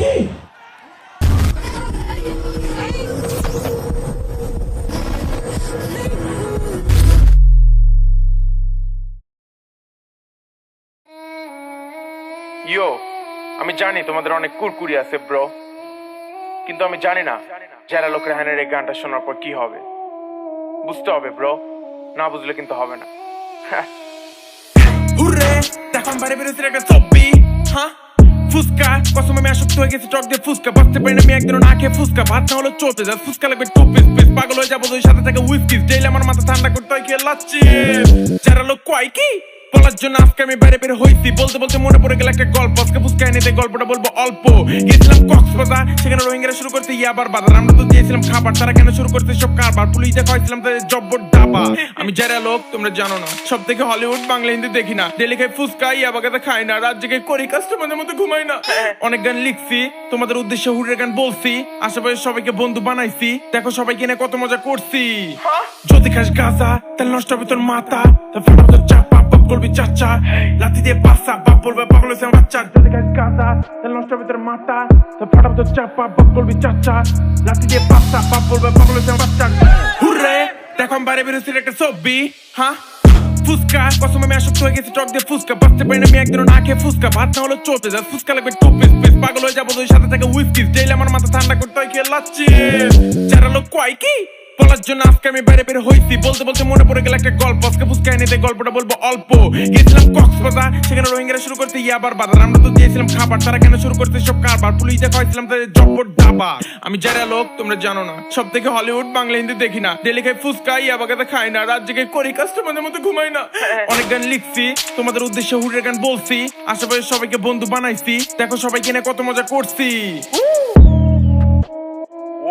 কি ইয়ো, আমি জানি তোমাদের অনেক কুরকুরি আছে ব্রো, কিন্তু আমি জানি না যারা লোক রেহানের এই গানটা শোনার পর কি হবে। বুঝতে হবে ব্রো, না বুঝলে কিন্তু হবে না। হুররে, দেখো আমি বাইরে বেরোচ্ছি একটা ছবি। হ্যাঁ, ফুসকা কসম আমি আসক্ত হয়ে গেছি টক দিয়ে ফুসকা। বাঁচতে পারি না আমি একদিনও না খেয়ে ফুসকা। ভাত না হলো চলতে যা ফুসকা লাগবে টু পিস পিস। পাগল হয়ে যাবো ওই সাথে থেকে হুইস্কি। ডেইলি আমার মাথা ঠান্ডা করতে হয় খেয়ে লাচ্ছি। যারা লোক কয় কি বলার জন্য আজকে আমি বাইরে বের হইছি। বলতে বলতে মনে পড়ে গেল একটা গল্প। আজকে ফুসকা এনে দেয়, গল্পটা বলবো অল্প। গেছিলাম কক্সবাজার, সেখানে রোহিঙ্গারা শুরু করতে ইয়াবার বাজার। আমরা তো দিয়েছিলাম খাবার, তারা কেন শুরু করতে সব কারবার। পুলিশ দেখাইছিলাম তাদের জব্বর ডাবা। আমি যারা লোক তোমরা জানো না, সব থেকে হলিউড বাংলা হিন্দি দেখি না। ডেলি খাই ফুসকা, ইয়াবাগাতে খাই না। রাত জেগে করি কাজ, তোমাদের মতো ঘুমাই না। অনেক গান লিখছি, তোমাদের উদ্দেশ্যে হুরের গান বলছি। আশেপাশে সবাইকে বন্ধু বানাইছি, দেখো সবাই কিনে কত মজা করছি। যদি খাস গাঁজা তাহলে নষ্ট হবে তোর মাথা। চাপা বাপ করবি চাচা, লাথি দিয়ে পাসা বাপ বলবে পাগল হয়েছে আমার বাচ্চা। যদি খাস গাঁজা তাহলে নষ্ট হবে তোর মাথা। ফাটাবো তোর চাপা বাপ করবি চাচা, লাথি দিয়ে পাসা বাপ বলবে পাগল হয়েছে আমার বাচ্চা। হুররে, দেখো আমি বাইরে বেরোচ্ছি একটা ছবি। হ্যাঁ, ফুসকা কসম আমি আসক্ত হয়ে গেছি টক দিয়ে ফুসকা। বাঁচতে পারি না আমি একদিনও না খেয়ে ফুসকা। ভাত না হলো চলতে যা ফুসকা লাগবে টু পিস পিস। পাগল হয়ে যাবো ওই সাথে থেকে হুইস্কি। ডেইলি আমার মাথা ঠান্ডা করতে হয় খেয়ে লাচ্ছি। যারা লোক কয় কি বলার জন্য আজকে আমি বাইরে বের হইছি। বলতে বলতে মনে পড়ে গেল একটা গল্প। আজকে ফুসকা এনে দেয়, গল্পটা বলবো অল্প। গেছিলাম কক্সবাজার, সেখানে রোহিঙ্গারা শুরু করতে ইয়াবার বাজার। আমরা তো দিয়েছিলাম খাবার, তারা কেন শুরু করতে সব কারবার। পুলিশ দেখাইছিলাম তাদের জব্বর ডাবা। আমি যারা লোক তোমরা জানো না, সব থেকে হলিউড বাংলা হিন্দি দেখি না। ডেলি খাই ফুসকা, ইয়াবাগাতে খাই না। রাত জেগে করি কাজ, তোমাদের মতো ঘুমাই না। অনেক গান লিখছি, তোমাদের উদ্দেশ্যে হুরের গান বলছি। আশেপাশে সবাইকে বন্ধু বানাইছি, দেখো সবাই কিনে কত মজা করছি।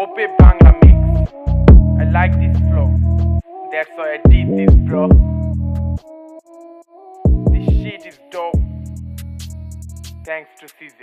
ওপে Bangla mix. I like this flow, that's why I did this, bro. This shit is dope. Thanks to CJ.